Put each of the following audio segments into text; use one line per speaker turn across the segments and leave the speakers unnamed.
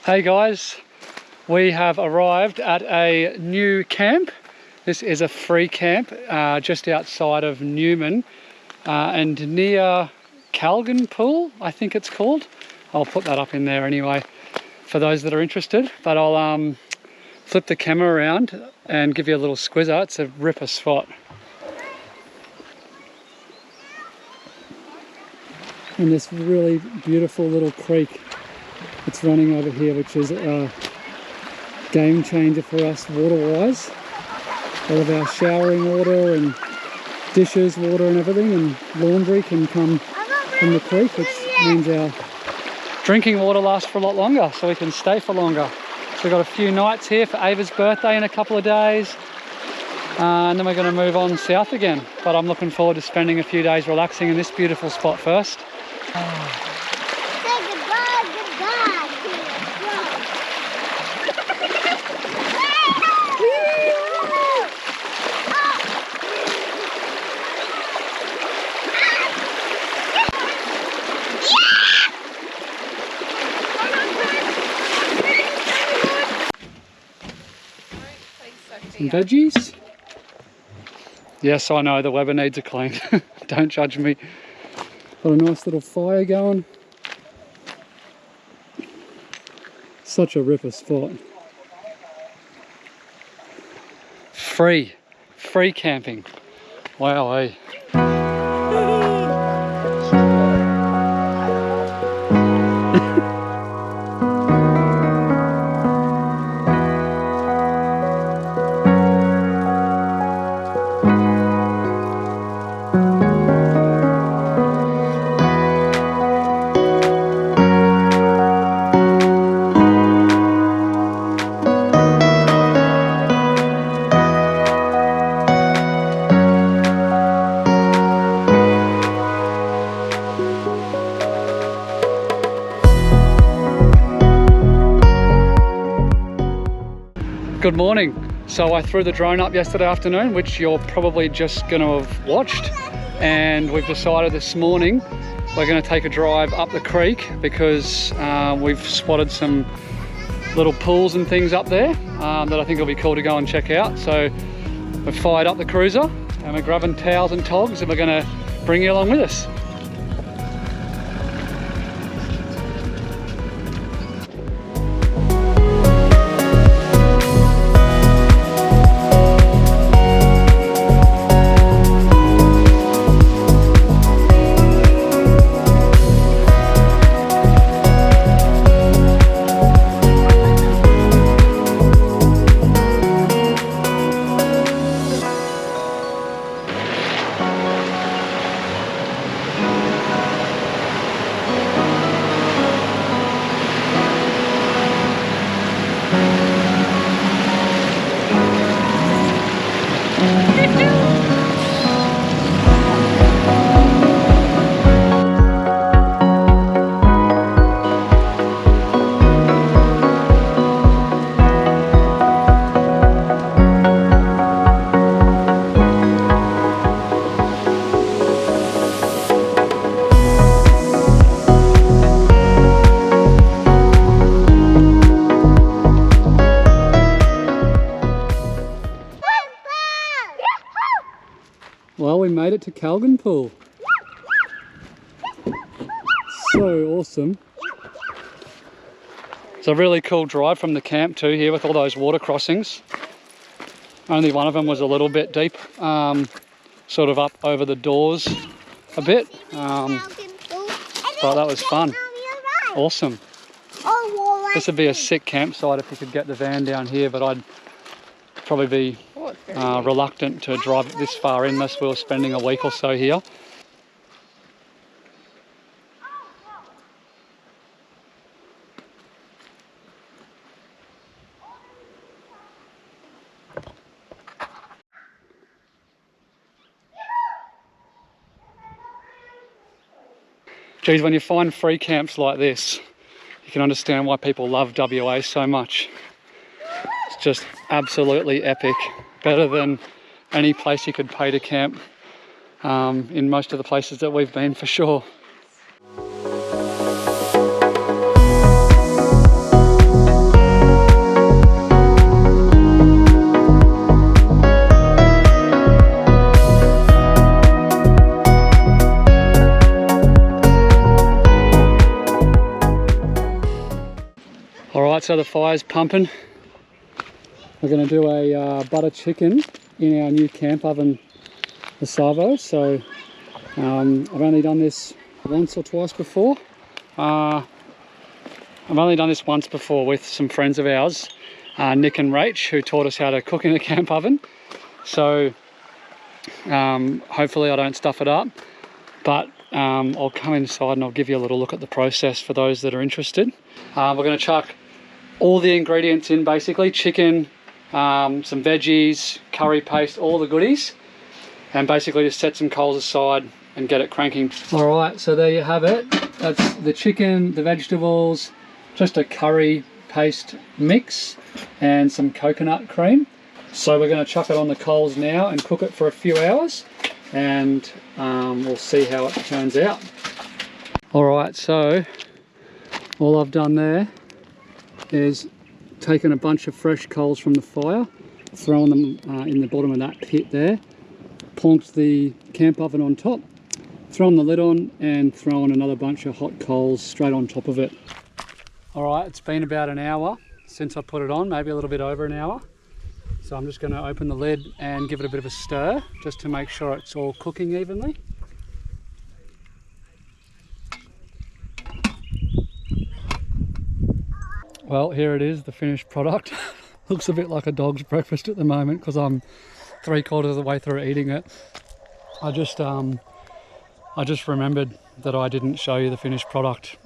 Hey guys, we have arrived at a new camp. This is a free camp just outside of Newman and near Calgan Pool, I think it's called. I'll put that up in there anyway for those that are interested, but I'll flip the camera around and give you a little squizzer. It's a ripper spot. And this really beautiful little creek that's running over here, which is a game changer for us water-wise. All of our showering water and dishes water and everything and laundry can come from the creek, which means our drinking water lasts for a lot longer, so we can stay for longer. So we've got a few nights here for Ava's birthday in a couple of days, and then we're going to move on south again. But I'm looking forward to spending a few days relaxing in this beautiful spot first. Some veggies. Yes, I know the Weber needs a clean. Don't judge me. Got a nice little fire going. Such a ripper spot. Free camping. Wow, eh? Good morning. So I threw the drone up yesterday afternoon, which you're probably just going to have watched, and we've decided this morning we're going to take a drive up the creek because we've spotted some little pools and things up there that I think will be cool to go and check out. So we've fired up the cruiser and we're grabbing towels and togs and we're going to bring you along with us. Well, we made it to Calgan Pool. So awesome. It's a really cool drive from the camp too here with all those water crossings. Only one of them was a little bit deep, sort of up over the doors a bit. But that was fun. Awesome. This would be a sick campsite if we could get the van down here, but I'd probably be reluctant to drive it this far in unless we were spending a week or so here. Geez, when you find free camps like this, you can understand why people love WA so much. It's just absolutely epic. Better than any place you could pay to camp in most of the places that we've been, for sure. so the fire's pumping. We're going to do a butter chicken in our new camp oven, the Savo. So I've only done this once or twice before. I've only done this once before with some friends of ours, Nick and Rach, who taught us how to cook in a camp oven. So hopefully I don't stuff it up, but I'll come inside and I'll give you a little look at the process for those that are interested. We're going to chuck all the ingredients in, basically chicken, some veggies, curry paste, all the goodies, and basically just set some coals aside and get it cranking. All right, so there you have it. That's the chicken, the vegetables, just a curry paste mix and some coconut cream. So we're going to chuck it on the coals now and cook it for a few hours, and we'll see how it turns out. All right, so all I've done there is taken a bunch of fresh coals from the fire, thrown them in the bottom of that pit there, plonked the camp oven on top, thrown the lid on, and thrown another bunch of hot coals straight on top of it. All right, it's been about an hour since I put it on, maybe a little bit over an hour. So I'm just going to open the lid and give it a bit of a stir just to make sure it's all cooking evenly. Well, here it is, the finished product. Looks a bit like a dog's breakfast at the moment because I'm 3/4 of the way through eating it. I just remembered that I didn't show you the finished product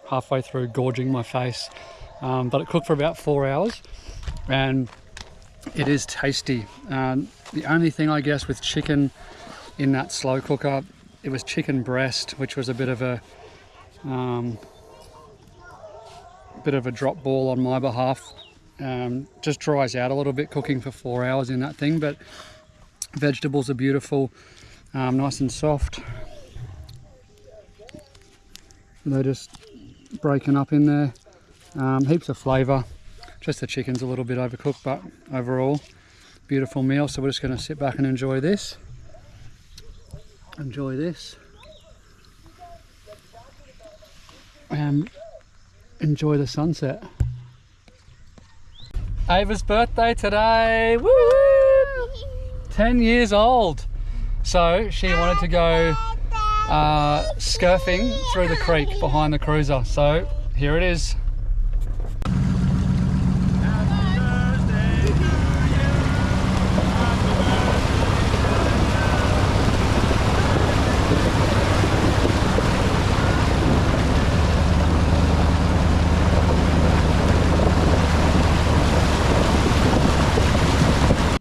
halfway through gorging my face. But it cooked for about 4 hours and it is tasty. The only thing, I guess, with chicken in that slow cooker, it was chicken breast, which was a bit of a drop ball on my behalf. Just dries out a little bit cooking for 4 hours in that thing, but vegetables are beautiful, nice and soft. They're just breaking up in there. Heaps of flavour. Just the chicken's a little bit overcooked, but overall, beautiful meal. So we're just going to sit back and enjoy this. Enjoy this. And enjoy the sunset. Ava's birthday today. Woo! 10 years old. So she wanted to go surfing through the creek behind the cruiser. So here it is.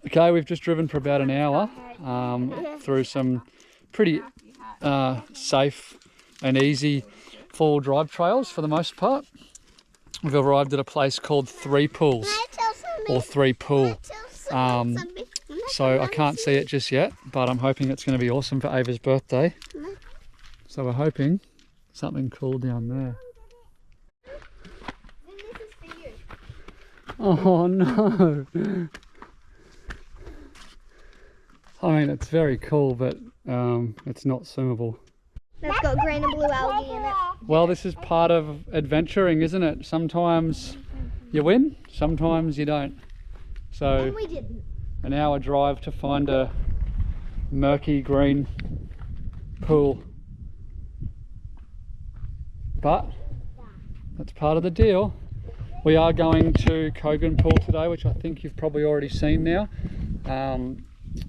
Okay, we've just driven for about an hour through some pretty safe and easy four-wheel drive trails for the most part. We've arrived at a place called Three Pools, or Three Pool. So I can't see it just yet, but I'm hoping it's going to be awesome for Ava's birthday. So we're hoping something cool down there. Oh no! I mean, it's very cool, but it's not swimmable.
That's got green and blue algae in it.
Well, this is part of adventuring, isn't it? Sometimes you win, sometimes you don't. So,
And we didn't.
an hour drive to find a murky green pool. But that's part of the deal. We are going to Kogan Pool today, which I think you've probably already seen now.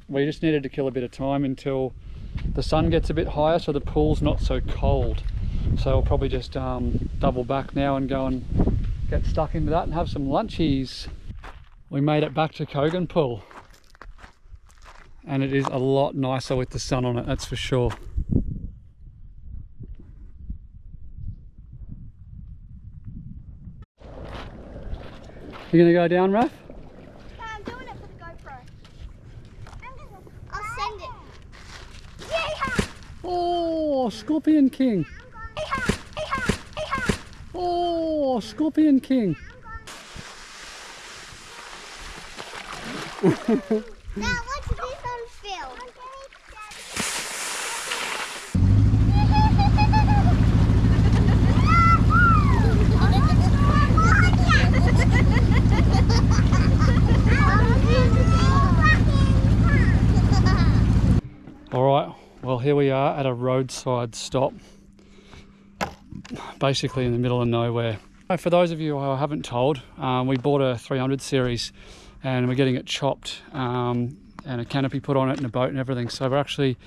We just needed to kill a bit of time until the sun gets a bit higher so the pool's not so cold. So we'll probably just double back now and go and get stuck into that and have some lunchies. We made it back to Kogan Pool and it is a lot nicer with the sun on it, that's for sure. You gonna go down, Raph?
I'm doing it for the GoPro. I'll send it. Yeehaw!
Oh, Scorpion King.
Yeehaw! Yeehaw! Yeehaw!
Oh, Scorpion King.
Now watch this on film.
at a roadside stop, basically in the middle of nowhere. For those of you who I haven't told, we bought a 300 series and we're getting it chopped and a canopy put on it and a boat and everything. So we're actually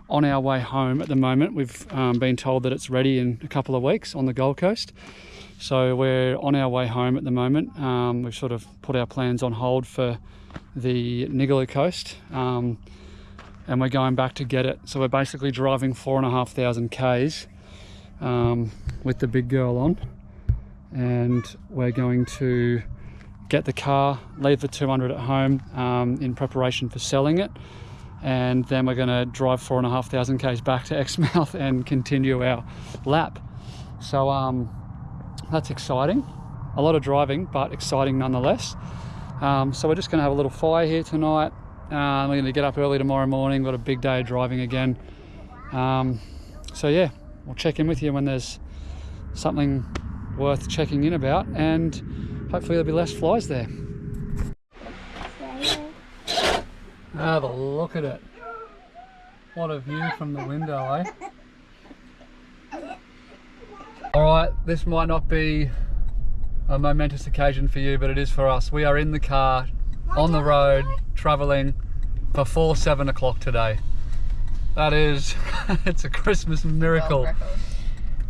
on our way home at the moment. We've been told that it's ready in a couple of weeks on the Gold Coast. So we're on our way home at the moment. We've sort of put our plans on hold for the Nigalu Coast and we're going back to get it. So we're basically driving 4,500 Ks with the big girl on. And we're going to get the car, leave the 200 at home in preparation for selling it, and then we're going to drive 4,500 Ks back to Exmouth and continue our lap. So that's exciting. A lot of driving, but exciting nonetheless. So we're just going to have a little fire here tonight. We're going to get up early tomorrow morning. Got a big day of driving again. So yeah, we'll check in with you when there's something worth checking in about, and hopefully there'll be less flies there. Have a look at it. What a view from the window, eh? Alright, this might not be a momentous occasion for you, but it is for us. We are in the car, on the road, travelling before 7 o'clock today. That is, it's a Christmas miracle.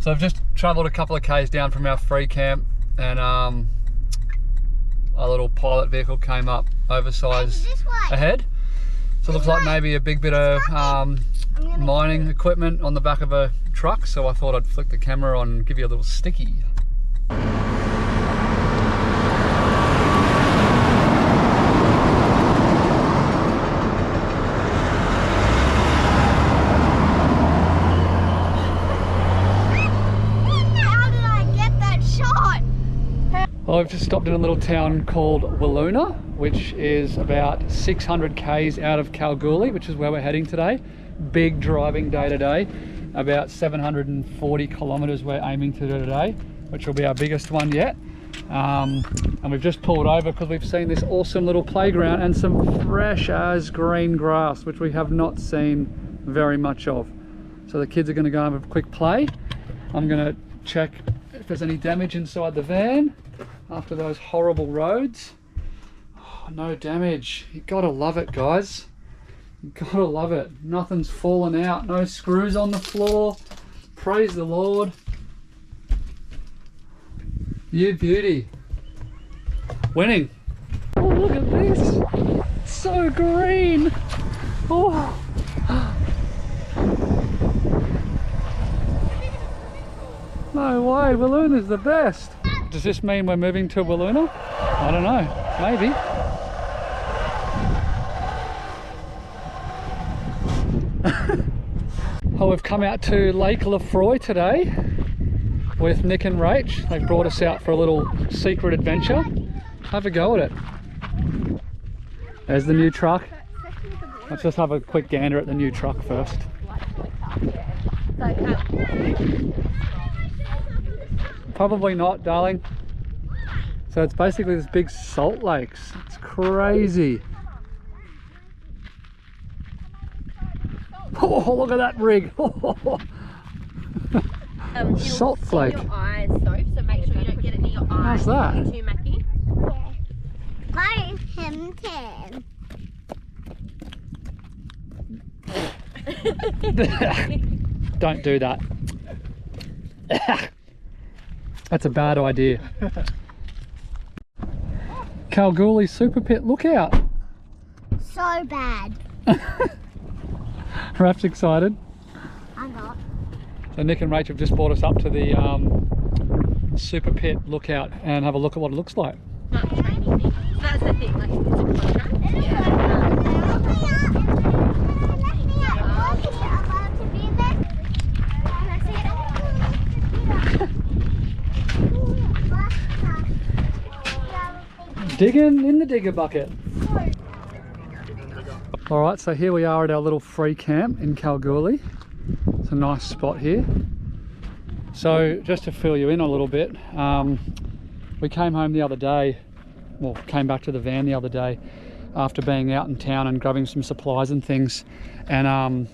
So I've just travelled a couple of Ks down from our free camp, and a little pilot vehicle came up, oversized ahead. So it looks like maybe a big bit of mining equipment on the back of a truck. So I thought I'd flick the camera on and give you a little sticky. Well, I've just stopped in a little town called Wiluna, which is about 600 Ks out of Kalgoorlie, which is where we're heading today. Big driving day today. About 740 kilometres we're aiming to do today, which will be our biggest one yet. And we've just pulled over because we've seen this awesome little playground and some fresh as green grass, which we have not seen very much of. So the kids are going to go have a quick play. I'm going to check if there's any damage inside the van after those horrible roads. Oh, no damage. You gotta love it, guys. You gotta love it. Nothing's fallen out, no screws on the floor. Praise the Lord. You beauty. Winning. Oh, look at this. It's so green. Oh. No way, Wiluna's the best. Does this mean we're moving to Wiluna? I don't know, maybe. Oh, we've come out to Lake Lefroy today with Nick and Rach. They've brought us out for a little secret adventure. Have a go at it. There's the new truck. Let's just have a quick gander at the new truck first. Probably not, darling. So it's basically this big salt lakes. It's crazy. Oh, look at that rig. Salt flake.
Your eyes, so make sure you don't get it near your eyes.
How's that?
Too, Mackie.
My him
Don't do that. That's a bad idea. Kalgoorlie Super Pit lookout.
So bad.
Raph's excited.
I'm not.
So Nick and Rach have just brought us up to the Super Pit lookout and have a look at what it looks like.
Not training me. That's the thing, like it's a contract.
Digging in the digger bucket. Alright, so here we are at our little free camp in Kalgoorlie. It's a nice spot here. So just to fill you in a little bit, we came home the other day, well, came back to the van the other day after being out in town and grabbing some supplies and things, and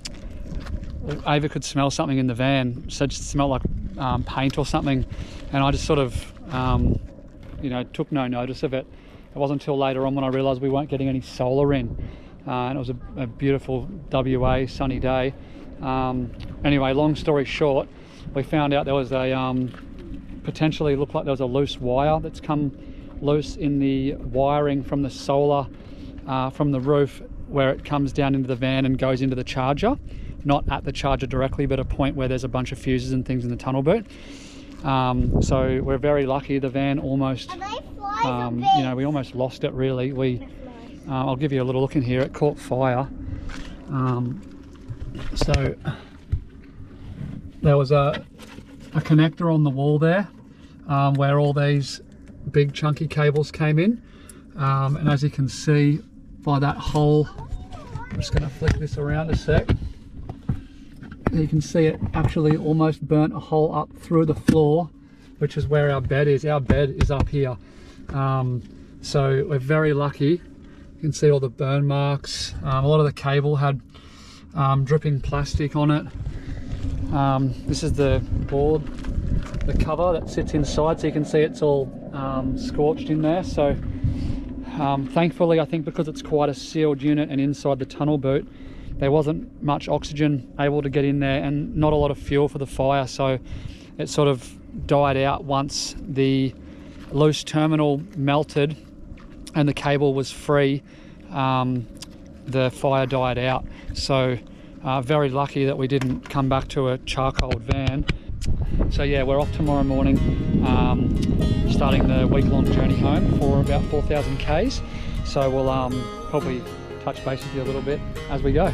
Ava could smell something in the van, said it smelled like paint or something, and I just sort of took no notice of it. It wasn't until later on when I realised we weren't getting any solar in, and it was a beautiful WA sunny day. Anyway, long story short, we found out there was a potentially looked like there was a loose wire that's come loose in the wiring from the solar from the roof, where it comes down into the van and goes into the charger, not at the charger directly, but a point where there's a bunch of fuses and things in the tunnel boot. So we're very lucky. The van almost, we almost lost it really. I'll give you a little look in here. It caught fire. So there was a connector on the wall there where all these big chunky cables came in, and as you can see by that hole, I'm just going to flick this around a sec. You can see it actually almost burnt a hole up through the floor, which is where our bed is. Our bed is up here. So we're very lucky. You can see all the burn marks. A lot of the cable had dripping plastic on it. This is the board, the cover that sits inside, so you can see it's all scorched in there. So thankfully, I think because it's quite a sealed unit and inside the tunnel boot, there wasn't much oxygen able to get in there and not a lot of fuel for the fire, so it sort of died out once the loose terminal melted and the cable was free. The fire died out, so very lucky that we didn't come back to a charcoal van. So yeah, we're off tomorrow morning, starting the week-long journey home for about 4,000 Ks. So we'll probably touch base with you a little bit as we go.